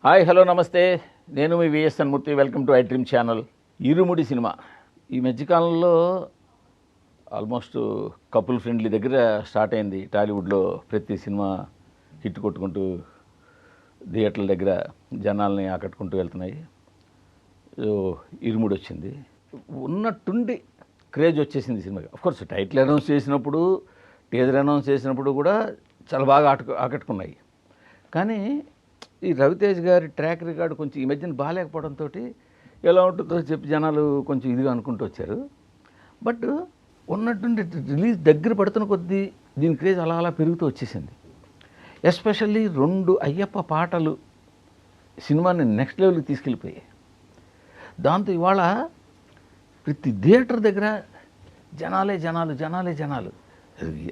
Hi hello namaste, నేను మీ VSN Murthy. Welcome to I dream channel. Irumudi cinema ఈ మధ్యకాలంలో ఆల్మోస్ట్ కపుల్ ఫ్రెండ్లీ దగ్గర స్టార్ట్ అయింది. టాలీవుడ్లో ప్రతి సినిమా హిట్ కొట్టుకుంటూ థియేటర్ల దగ్గర జనాల్ని ఆకట్టుకుంటూ వెళ్తున్నాయి. ఇరుముడి వచ్చింది, ఉన్నట్టుండి క్రేజ్ వచ్చేసింది సినిమాకి. అఫ్కోర్స్ టైటిల్ అనౌన్స్ చేసినప్పుడు, టీజర్ అనౌన్స్ చేసినప్పుడు కూడా చాలా బాగా ఆకట్టుకున్నాయి. కానీ ఈ రవితేజ్ గారి ట్రాక్ రికార్డు కొంచెం ఈ మధ్యన బాగాలేకపోవడంతో ఎలా ఉంటుందో చెప్పి జనాలు కొంచెం ఇదిగా అనుకుంటూ వచ్చారు. బట్ ఉన్నట్టుండి రిలీజ్ దగ్గర పడుతున్న కొద్దీ దీని క్రేజ్ అలా అలా పెరుగుతూ వచ్చేసింది. ఎస్పెషల్లీ 2 అయ్యప్ప పాటలు సినిమాని నెక్స్ట్ లెవెల్కి తీసుకెళ్ళిపోయాయి. దాంతో ఇవాళ ప్రతి థియేటర్ దగ్గర జనాలే జనాలు.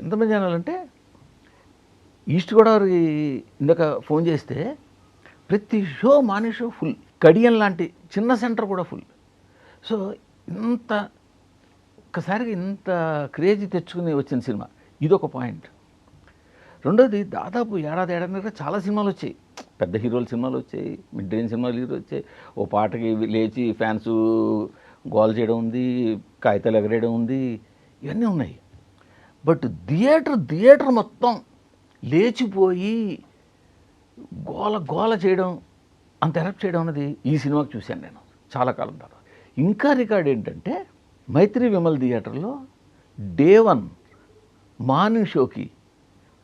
ఎంతమంది జనాలు అంటే ఈస్ట్ గోదావరి ఇందాక ఫోన్ చేస్తే ప్రతి show morning show full, Kadiyam లాంటి చిన్న సెంటర్ కూడా ఫుల్. సో ఒక్కసారిగా ఇంత క్రేజీ తెచ్చుకుని వచ్చిన సినిమా ఇదొక పాయింట్. రెండోది, దాదాపు ఏడాదిన్నర చాలా సినిమాలు వచ్చాయి, పెద్ద హీరోల సినిమాలు వచ్చాయి, మిడ్ రేంజ్ సినిమాలు వచ్చాయి. ఓ పాటకి లేచి ఫ్యాన్స్ గోల్ చేయడం ఉంది, కాగితాలు ఎగరేయడం ఉంది, ఇవన్నీ ఉన్నాయి. బట్ థియేటర్ మొత్తం లేచిపోయి గోల చేయడం, అంత ఎరప్ట్ చేయడం అనేది ఈ సినిమాకి చూశాను నేను చాలా కాలం తర్వాత. ఇంకా రికార్డ్ ఏంటంటే, మైత్రి విమల్ థియేటర్లో డే 1 మార్నింగ్ షోకి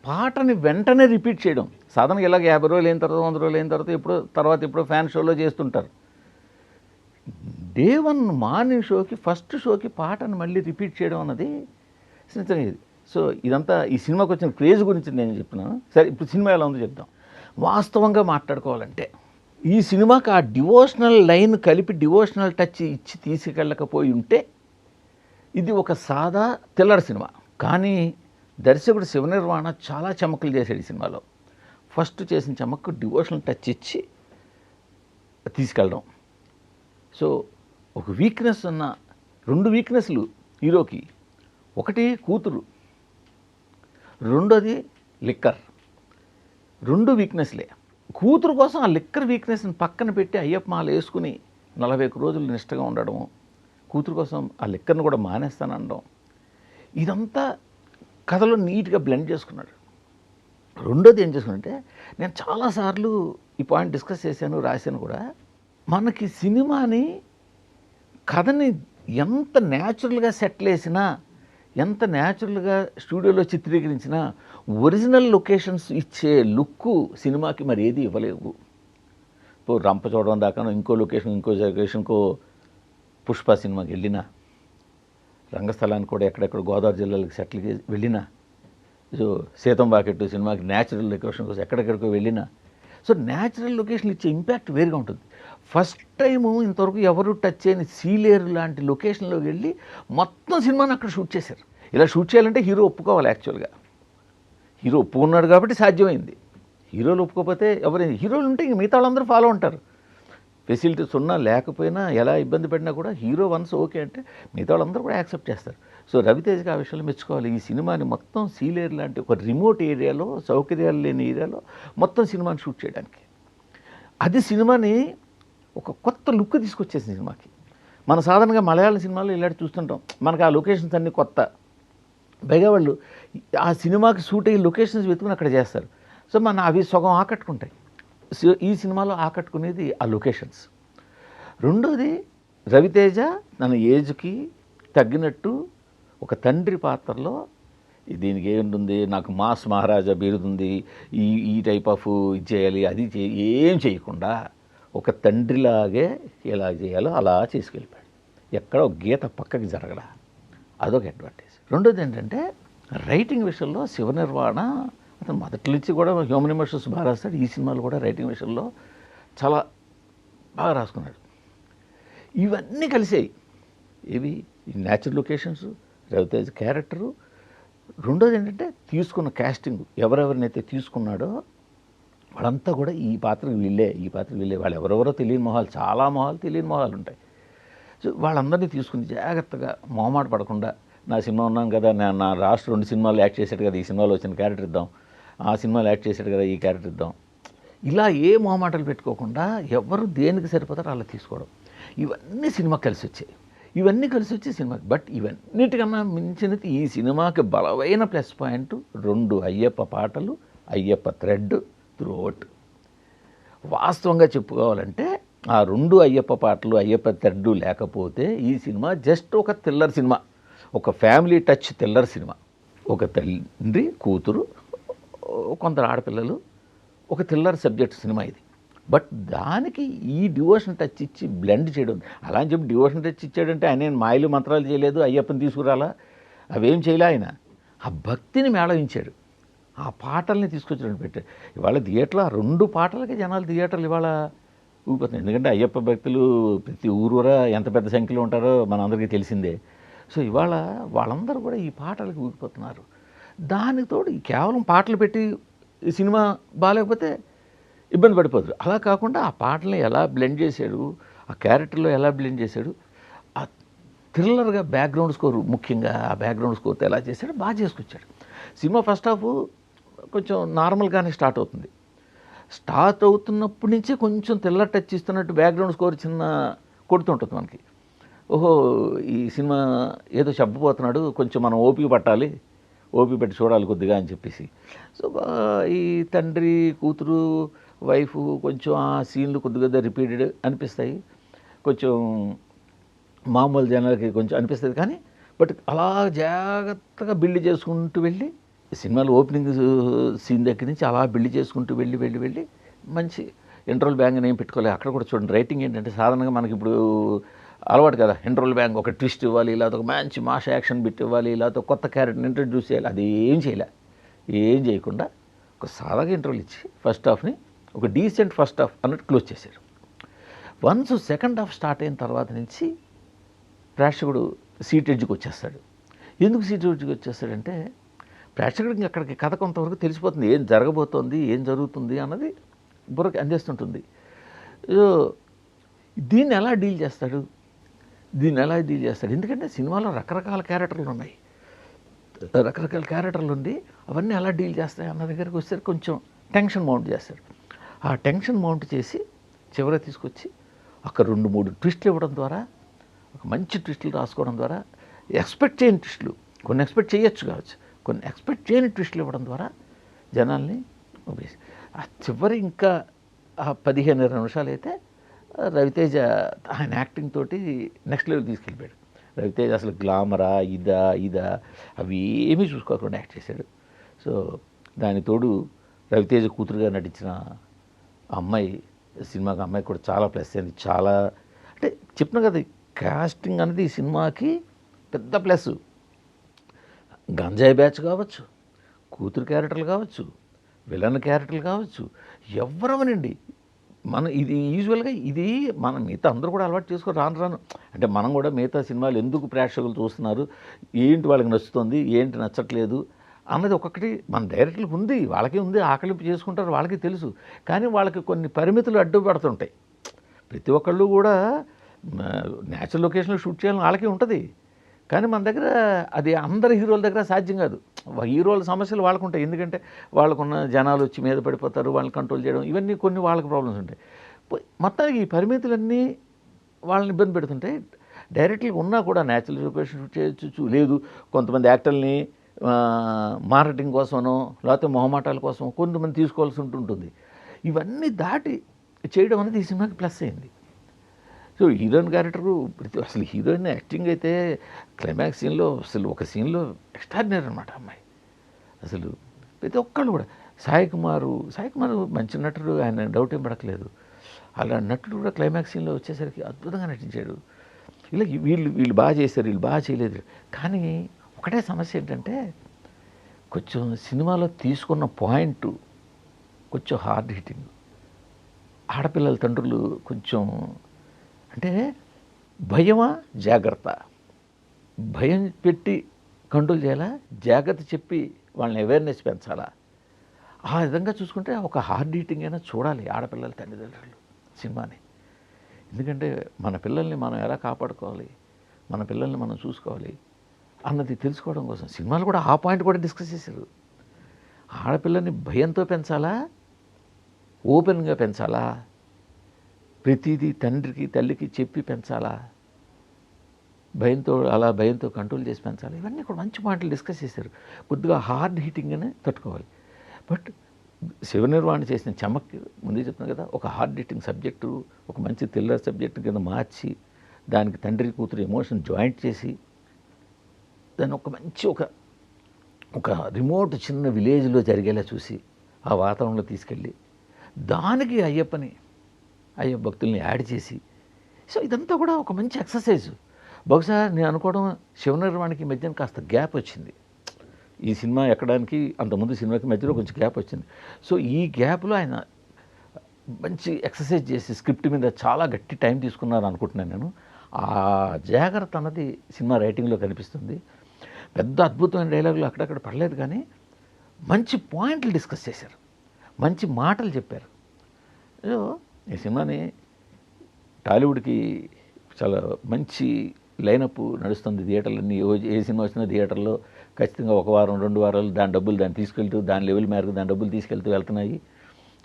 పాటని వెంటనే రిపీట్ చేయడం. సాధారణంగా ఇలాగ 50 రోజులు అయిన తర్వాత 100 రోజులు అయిన తర్వాత ఎప్పుడో ఫ్యాన్ షోలో చేస్తుంటారు. డే 1 మార్నింగ్ షోకి ఫస్ట్ షోకి పాటను మళ్ళీ రిపీట్ చేయడం అన్నది నిజంగా ఇది. సో ఇదంతా ఈ సినిమాకి వచ్చిన క్రేజ్ గురించి నేను చెప్తున్నాను. సరే, ఇప్పుడు సినిమా ఎలా ఉందో చెప్తాం. వాస్తవంగా మాట్లాడుకోవాలంటే ఈ సినిమాకి ఆ డివోషనల్ లైన్ కలిపి డివోషనల్ టచ్ ఇచ్చి తీసుకెళ్ళకపోయి ఉంటే ఇది ఒక సాదా థ్రిల్లర్ సినిమా. కానీ దర్శకుడు శివనిర్వాణ చాలా చమకులు చేశాడు ఈ సినిమాలో. ఫస్ట్ చేసిన చమక్కు డివోషనల్ టచ్ ఇచ్చి తీసుకెళ్ళడం. సో ఒక వీక్నెస్ ఉన్న 2 వీక్నెస్లు హీరోకి. ఒకటి కూతురు, రెండోది లిక్కర్. 2 వీక్నెస్లే. కూతురు కోసం ఆ లిక్కర్ వీక్నెస్ని పక్కన పెట్టి అయ్యప్ప మాల వేసుకుని 41 రోజులు నిష్టగా ఉండడము, కూతురు కోసం ఆ లిక్కర్ని కూడా మానేస్తానడం, ఇదంతా కథలో నీట్గా బ్లెండ్ చేసుకున్నాడు. రెండోది ఏం చేసుకున్నంటే, నేను చాలాసార్లు ఈ పాయింట్ డిస్కస్ చేశాను, రాశాను కూడా. మనకి సినిమాని కథని ఎంత న్యాచురల్గా సెటిల్ వేసినా, ఎంత న్యాచురల్గా స్టూడియోలో చిత్రీకరించినా ఒరిజినల్ లొకేషన్స్ ఇచ్చే లుక్కు సినిమాకి మరి ఏది ఇవ్వలేవు. ఇప్పుడు రంపచోడవరం దాకా ఇంకో లొకేషన్కో పుష్ప సినిమాకి వెళ్ళినా, రంగస్థలానికి కూడా ఎక్కడెక్కడ గోదావరి జిల్లాలకు సెటిల్ వెళ్ళినా, సో సీతంబాకెట్టు సినిమాకి న్యాచురల్ లొకేషన్ కోసం ఎక్కడెక్కడికో వెళ్ళినా, సో న్యాచురల్ లొకేషన్ ఇచ్చే ఇంపాక్ట్ వేరుగా ఉంటుంది. ఫస్ట్ టైము ఇంతవరకు ఎవరు టచ్ చేయని సీలేరు లాంటి లొకేషన్లోకి వెళ్ళి మొత్తం సినిమాని అక్కడ షూట్ చేశారు. ఇలా షూట్ చేయాలంటే హీరో ఒప్పుకోవాలి. యాక్చువల్గా హీరో ఒప్పుకున్నాడు కాబట్టి సాధ్యమైంది. హీరోలు ఒప్పుకోకపోతే హీరోలు ఉంటే ఇంక మిగతా వాళ్ళందరూ ఫాలో ఉంటారు. ఫెసిలిటీస్ ఉన్నా లేకపోయినా, ఎలా ఇబ్బంది పడినా కూడా హీరో వన్స్ ఓకే అంటే మిగతా వాళ్ళందరూ కూడా యాక్సెప్ట్ చేస్తారు. సో రవితేజ్కి ఆ విషయంలో మెచ్చుకోవాలి. ఈ సినిమాని మొత్తం సీలేరు లాంటి ఒక రిమోట్ ఏరియాలో, సౌకర్యాలు లేని ఏరియాలో మొత్తం సినిమాని షూట్ చేయడానికి, అది సినిమాని ఒక కొత్త లుక్ తీసుకొచ్చేసింది సినిమాకి. మన సాధారణంగా మలయాళ సినిమాలో ఇలాంటి చూస్తుంటాం, మనకు ఆ లొకేషన్స్ అన్నీ కొత్త. పైగా వాళ్ళు ఆ సినిమాకి సూట్ అయ్యే లొకేషన్స్ వెతుకుని అక్కడ చేస్తారు. సో అవి సగం ఆకట్టుకుంటాయి. సో ఈ సినిమాలో ఆకట్టుకునేది ఆ లొకేషన్స్. రెండోది, రవితేజ తన ఏజ్కి తగ్గినట్టు ఒక తండ్రి పాత్రలో, దీనికి ఏముంటుంది, నాకు మాస్ మహారాజా బిరుదుంది, ఈ టైప్ ఆఫ్ ఇది చేయాలి, అది ఏం చేయకుండా ఒక తండ్రిలాగే ఎలా చేయాలో అలా చేసుకెళ్ళిపోయాడు. ఎక్కడ ఒక గీత పక్కకి జరగడా, అదొక అడ్వాంటేజ్. రెండోది ఏంటంటే, రైటింగ్ విషయంలో శివనిర్వాణ అతను మొదటి నుంచి కూడా హ్యూమన్ ఎమోషన్స్ బాగా రాస్తాడు. ఈ సినిమాలో కూడా రైటింగ్ విషయంలో చాలా బాగా రాసుకున్నాడు. ఇవన్నీ కలిసాయి. ఇవి న్యాచురల్ లొకేషన్స్, రవితేజ్ క్యారెక్టరు. రెండోది ఏంటంటే, తీసుకున్న క్యాస్టింగ్, ఎవరెవరినైతే తీసుకున్నాడో వాళ్ళంతా కూడా ఈ పాత్రకు వీళ్ళే. వాళ్ళు ఎవరెవరో తెలియని మొహాలు, చాలా మొహాలు తెలియని మొహాలు ఉంటాయి. సో వాళ్ళందరినీ తీసుకుని జాగ్రత్తగా మొహమాట పడకుండా, నా సినిమా ఉన్నాను కదా, నా లాస్ట్ 2 సినిమాలు యాక్ట్ చేశాడు కదా, ఈ సినిమాలో వచ్చిన క్యారెక్టర్ ఇద్దాం, ఆ సినిమాలో యాక్ట్ చేశాడు కదా, ఈ క్యారెక్టర్ ఇద్దాం, ఇలా ఏ మొహమాటలు పెట్టుకోకుండా ఎవరు దేనికి సరిపోతారో అలా తీసుకోవడం, ఇవన్నీ సినిమాకి కలిసి వచ్చాయి. ఇవన్నీ కలిసి వచ్చి సినిమాకి. బట్ ఇవన్నిటికన్నా మించినది ఈ సినిమాకి బలమైన ప్లస్ పాయింట్ 2 అయ్యప్ప పాటలు, అయ్యప్ప థ్రెడ్ త్రూఅవుట్. వాస్తవంగా చెప్పుకోవాలంటే ఆ 2 అయ్యప్ప పాటలు, అయ్యప్ప థ్రెడ్ లేకపోతే ఈ సినిమా జస్ట్ ఒక థ్రిల్లర్ సినిమా, ఒక ఫ్యామిలీ టచ్ థ్రిల్లర్ సినిమా. ఒక తండ్రి కూతురు, కొందరు ఆడపిల్లలు, ఒక థ్రిల్లర్ సబ్జెక్ట్ సినిమా ఇది. బట్ దానికి ఈ డివోషన్ టచ్ ఇచ్చి బ్లెండ్ చేయడం, అలా అని చెప్పి డివోషన్ టచ్ ఇచ్చాడంటే ఆయన మాయలు మంత్రాలు చేయలేదు, అయ్యప్పని తీసుకురాలా, అవేం చేయలే. ఆయన ఆ భక్తిని మేళవించాడు, ఆ పాటల్ని తీసుకొచ్చినట్టు పెట్టాడు. ఇవాళ థియేటర్లో ఆ 2 పాటలకి జనాలు థియేటర్లు ఇవాళ ఊగిపోతున్నాయి. ఎందుకంటే అయ్యప్ప భక్తులు ప్రతి ఊరూరా ఎంత పెద్ద సంఖ్యలో ఉంటారో మనందరికీ తెలిసిందే. సో ఇవాళ వాళ్ళందరూ కూడా ఈ పాటలకు ఊగిపోతున్నారు. దానికి తోడు ఈ కేవలం పాటలు పెట్టి ఈ సినిమా బాగాలేకపోతే ఇబ్బంది పడిపోతారు. అలా కాకుండా ఆ పాటల్ని ఎలా బ్లెండ్ చేశాడు, ఆ క్యారెక్టర్లో ఎలా బ్లెండ్ చేశాడు, ఆ థ్రిల్లర్గా బ్యాక్గ్రౌండ్ స్కోర్, ముఖ్యంగా ఆ బ్యాక్గ్రౌండ్ స్కోర్తో ఎలా చేశాడు, బాగా చేసుకొచ్చాడు. సినిమా ఫస్ట్ హాఫ్ కొంచెం నార్మల్గానే స్టార్ట్ అవుతుంది. స్టార్ట్ అవుతున్నప్పటి నుంచే కొంచెం థ్రిల్లర్ టచ్ ఇస్తున్నట్టు బ్యాక్గ్రౌండ్ స్కోర్ చిన్న కొడుతుంటుంది మనకి. ఓహో, ఈ సినిమా ఏదో చెప్పబోతున్నాడు, కొంచెం మనం ఓపిక పట్టాలి, ఓపిక పెట్టి చూడాలి కొద్దిగా అని చెప్పేసి. సో ఈ తండ్రి కూతురు వైఫ్ కొంచెం ఆ సీన్లు కొద్దిగా రిపీటెడ్ అనిపిస్తాయి, కొంచెం మామూలు జనాలకి కొంచెం అనిపిస్తుంది. కానీ బట్ అలా జాగ్రత్తగా బిల్డ్ చేసుకుంటూ వెళ్ళి సినిమాలో ఓపెనింగ్ సీన్ దగ్గర నుంచి అలా బిల్డ్ చేసుకుంటూ వెళ్ళి మంచి ఇంటర్వల్ బ్యాంగ్ అని ఏం పెట్టుకోలేదు. అక్కడ కూడా చూడండి రైటింగ్ ఏంటంటే, సాధారణంగా మనకి ఇప్పుడు అలవాటు కదా, ఇంటర్వల్ బ్యాంగ్ ఒక ట్విస్ట్ ఇవ్వాలి, లేకపోతే ఒక మంచి మాస్ యాక్షన్ బిట్ ఇవ్వాలి, లేకపోతే కొత్త క్యారెక్టర్ని ఇంట్రడ్యూస్ చేయాలి. అది ఏం చేయకుండా ఒక సాదాగా ఇంటర్వల్ ఇచ్చి ఫస్ట్ హాఫ్ని ఒక డీసెంట్ ఫస్ట్ హాఫ్ అన్నట్టు క్లోజ్ చేశారు. వన్స్ సెకండ్ హాఫ్ స్టార్ట్ అయిన తర్వాత నుంచి ప్రేక్షకుడు సీట్ ఎడ్జ్కి వచ్చేస్తాడు. ఎందుకు సీట్ ఎడ్జ్కి వచ్చేస్తాడంటే, ప్రేక్షకుడికి అక్కడికి కథ కొంతవరకు తెలిసిపోతుంది, ఏం జరగబోతోంది, ఏం జరుగుతుంది అన్నది బుర్రకి అందిస్తుంటుంది. దీన్ని ఎలా డీల్ చేస్తాడు, ఎందుకంటే సినిమాలో రకరకాల క్యారెక్టర్లు ఉన్నాయి, రకరకాల క్యారెక్టర్లు ఉంది, అవన్నీ ఎలా డీల్ చేస్తాయి అన్న దగ్గరికి వచ్చేసరికి కొంచెం టెన్షన్ మౌంట్ చేస్తాడు. ఆ టెన్షన్ మౌంట్ చేసి చివరికి తీసుకొచ్చి ఒక 2-3 ట్విస్టులు ఇవ్వడం ద్వారా, ఒక మంచి ట్విస్టులు రాసుకోవడం ద్వారా, ఎక్స్పెక్ట్ చేయని ట్విస్టులు, కొన్ని ఎక్స్పెక్ట్ చేయొచ్చు కావచ్చు, కొన్ని ఎక్స్పెక్ట్ చేయని ట్విస్టులు ఇవ్వడం ద్వారా జనాల్ని ఒప్పేసి ఆ చివరి ఇంకా 15-20 నిమిషాలు అయితే రవితేజ ఆయన యాక్టింగ్ తోటి నెక్స్ట్ లెవెల్ తీసుకెళ్ళిపోయాడు. రవితేజ అసలు గ్లామరా ఇదా అవి ఏమీ చూసుకోకుండా యాక్ట్ చేశాడు. సో దాని తోడు రవితేజ కూతురుగా నటించిన అమ్మాయి, సినిమాకి అమ్మాయి కూడా చాలా ప్లస్ అయింది. చాలా అంటే చెప్పిన కదా, కాస్టింగ్ అనేది ఈ సినిమాకి పెద్ద ప్లస్. గంజాయి బ్యాచ్ కావచ్చు, కూతురు క్యారెక్టర్లు కావచ్చు, విలన్ క్యారెక్టర్లు కావచ్చు, ఎవరమనండి ఇది యూజువల్గా ఇది మనం మిగతా అందరూ కూడా అలవాటు చేసుకొని రాను అంటే మనం కూడా మిగతా సినిమాలు ఎందుకు ప్రేక్షకులు చూస్తున్నారు, ఏంటి వాళ్ళకి నచ్చుతుంది, ఏంటి నచ్చట్లేదు అన్నది ఒక్కొక్కటి మన డైరెక్టర్లకు ఉంది, వాళ్ళకి ఉంది, ఆకలింపు చేసుకుంటారు, వాళ్ళకి తెలుసు. కానీ వాళ్ళకి కొన్ని పరిమితులు అడ్డుపడుతుంటాయి. ప్రతి ఒక్కళ్ళు కూడా న్యాచురల్ లొకేషన్లో షూట్ చేయాలని వాళ్ళకి ఉంటుంది. కానీ మన దగ్గర అది అందరి హీరోల దగ్గర సాధ్యం కాదు. హీరోల సమస్యలు వాళ్ళకు ఉంటాయి, ఎందుకంటే వాళ్ళకున్న జనాలు వచ్చి మీద పడిపోతారు, వాళ్ళని కంట్రోల్ చేయడం, ఇవన్నీ కొన్ని వాళ్ళకి ప్రాబ్లమ్స్ ఉంటాయి. మొత్తానికి ఈ పరిమితులన్నీ వాళ్ళని ఇబ్బంది పెడుతుంటాయి. డైరెక్ట్గా ఉన్నా కూడా న్యాచురల్ లొకేషన్ షూట్ చేయొచ్చు, లేదు కొంతమంది యాక్టర్ని మార్కెటింగ్ కోసమనో లేకపోతే మొహమాటాల కోసం కొంతమంది తీసుకోవాల్సి ఉంటుంది. ఇవన్నీ దాటి చేయడం అనేది ఈ సినిమాకి ప్లస్ అయింది. సో హీరోయిన్ క్యారెక్టరు అసలు హీరోయిన్ యాక్టింగ్ అయితే క్లైమాక్స్ సీన్లో అసలు ఒక సీన్లో ఎక్స్ట్రాడినరీ అనమాట అమ్మాయి. అసలు ప్రతి ఒక్కళ్ళు కూడా సాయి కుమార్ మంచి నటుడు, ఆయన డౌట్ ఏం పడట్లేదు. అలా నటుడు కూడా క్లైమాక్స్ సీన్లో వచ్చేసరికి అద్భుతంగా నటించాడు. ఇలా వీళ్ళు బాగా చేశారు, వీళ్ళు బాగా చేయలేదు. కానీ ఒకటే సమస్య ఏంటంటే, కొంచెం సినిమాలో తీసుకున్న పాయింట్ కొంచెం హార్డ్ హిట్టింగ్. ఆడపిల్లల తండ్రులు కొంచెం అంటే భయమా జాగ్రత్త, భయం పెట్టి కంట్రోల్ చేయాలా, జాగ్రత్త చెప్పి వాళ్ళని అవేర్నెస్ పెంచాలా, ఆ విధంగా చూసుకుంటే ఒక హార్డ్ హీటింగ్ అయినా చూడాలి ఆడపిల్లల తల్లిదండ్రులు సినిమాని. ఎందుకంటే మన పిల్లల్ని మనం ఎలా కాపాడుకోవాలి, మన పిల్లల్ని మనం చూసుకోవాలి అన్నది తెలుసుకోవడం కోసం సినిమాలు కూడా ఆ పాయింట్ కూడా డిస్కస్ చేశారు. ఆడపిల్లని భయంతో పెంచాలా, ఓపెన్గా పెంచాలా, ప్రతిదీ తండ్రికి తల్లికి చెప్పి పెంచాలా, భయంతో కంట్రోల్ చేసి పెంచాలి, ఇవన్నీ కూడా మంచి మాటలు డిస్కస్ చేశారు. కొద్దిగా హార్డ్ హిట్టింగ్గానే తట్టుకోవాలి. బట్ శివ నిర్వాణ చేసిన చమక్ ముందే చెప్తున్నాను కదా, ఒక హార్డ్ హిట్టింగ్ సబ్జెక్టు ఒక మంచి థ్రిల్లర్ సబ్జెక్టు కింద మార్చి దానికి తండ్రి కూతురు ఎమోషన్ జాయింట్ చేసి దాన్ని ఒక మంచి ఒక రిమోట్ చిన్న విలేజ్లో జరిగేలా చూసి ఆ వాతావరణంలో తీసుకెళ్ళి దానికి అయ్యప్ప భక్తుల్ని యాడ్ చేసి, సో ఇదంతా కూడా ఒక మంచి ఎక్సర్సైజ్. బహుశా నేను అనుకోవడం శివ నిర్వాణకి మధ్యన కాస్త గ్యాప్ వచ్చింది, ఈ సినిమా ఎక్కడానికి అంతకుముందు సినిమాకి మధ్యలో కొంచెం గ్యాప్ వచ్చింది. సో ఈ గ్యాప్లో ఆయన మంచి ఎక్సర్సైజ్ చేసి స్క్రిప్ట్ మీద చాలా గట్టి టైం తీసుకున్నారు అనుకుంటున్నాను నేను. ఆ జాగ్రత్త అన్నది సినిమా రైటింగ్లో కనిపిస్తుంది. పెద్ద అద్భుతమైన డైలాగులు అక్కడక్కడ పడలేదు, కానీ మంచి పాయింట్లు డిస్కస్ చేశారు, మంచి మాటలు చెప్పారు. సో ఈ సినిమాని టాలీవుడ్కి చాలా మంచి లైనప్ నడుస్తుంది. థియేటర్లన్నీ ఏ సినిమా వచ్చినా థియేటర్లో ఖచ్చితంగా 1 వారం 2 వారాలు దాని డబ్బులు దాన్ని తీసుకెళ్తూ దాని లెవెల్ మేరకు దాని డబ్బులు తీసుకెళ్తూ వెళ్తున్నాయి.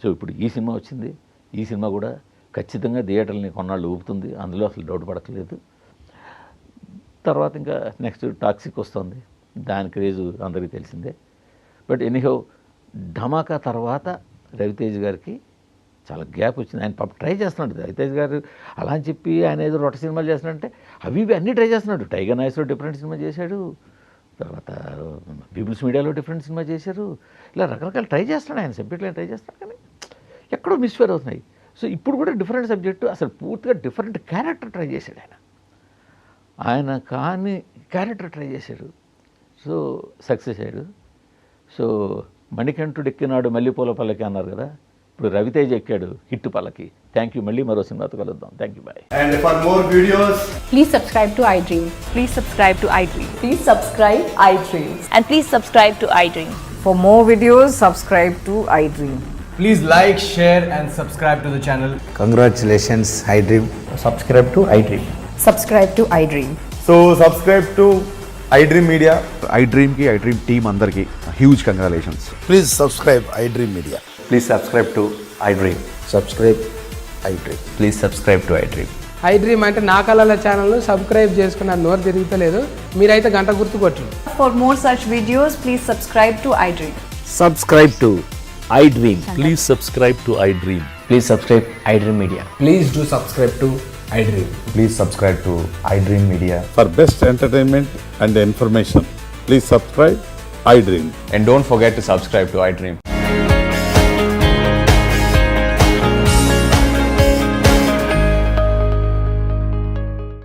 సో ఇప్పుడు ఈ సినిమా వచ్చింది, ఈ సినిమా కూడా ఖచ్చితంగా థియేటర్ని కొన్నాళ్ళు ఊపుతుంది, అందులో అసలు డౌట్ పడట్లేదు. తర్వాత ఇంకా నెక్స్ట్ టాక్సిక్ వస్తుంది, దాని క్రేజు అందరికీ తెలిసిందే. బట్ ఎనీహౌ ధమాకా తర్వాత రవితేజ్ గారికి చాలా గ్యాప్ వచ్చింది. ఆయన పాప ట్రై చేస్తున్నాడు రవితేజ్ గారు, అలా అని చెప్పి ఆయన ఏదో రొట్ట సినిమాలు చేస్తున్నాడంటే అవి అన్నీ ట్రై చేస్తున్నాడు. టైగర్ నాయిస్లో డిఫరెంట్ సినిమా చేశాడు, తర్వాత పీపుల్స్ మీడియాలో డిఫరెంట్ సినిమా చేశారు, ఇలా రకరకాల ట్రై చేస్తున్నాడు ఆయన, సబ్జెక్టులు ట్రై చేస్తున్నాడు, కానీ ఎక్కడో మిస్ఫేర్ అవుతున్నాయి. సో ఇప్పుడు కూడా డిఫరెంట్ సబ్జెక్టు, అసలు పూర్తిగా డిఫరెంట్ క్యారెక్టర్ ట్రై చేశాడు ఆయన కానీ క్యారెక్టర్ ట్రై చేశాడు. సో సక్సెస్ అయ్యాడు. సో మణికంఠుడు ఎక్కినాడు మల్లెపూల పల్లకి అన్నారు కదా, ఇప్పుడు రవితేజ్ ఎక్కాడు హిట్ పల్లకి. థ్యాంక్ యూ, మళ్ళీ మరో సినిమాతో కలుద్దాం. Thank you, bye. And for more videos, Please subscribe to iDream. Please subscribe to iDream. Please subscribe iDream. And please subscribe to iDream. For more videos, subscribe to iDream. please like, share and subscribe to the channel. Congratulations, iDream. subscribe to iDream. Subscribe to iDream. So subscribe to iDream Media. iDream team అందరికి huge congratulations. Please subscribe iDream Media. Please subscribe to iDream. Subscribe iDream. Please subscribe to iDream. iDream అంటే నా కళల ఛానల్ను subscribe చేసుకున్న నోరు తిరుగుతలేదు, మీరైతే గంట గుర్తు కొట్టండి. For more such videos, please subscribe to iDream. Subscribe to iDream. Please subscribe to iDream. Please subscribe iDream Media. Please do subscribe to iDream. Please subscribe to iDream Media. For best entertainment and information, please subscribe iDream. And don't forget to subscribe to iDream.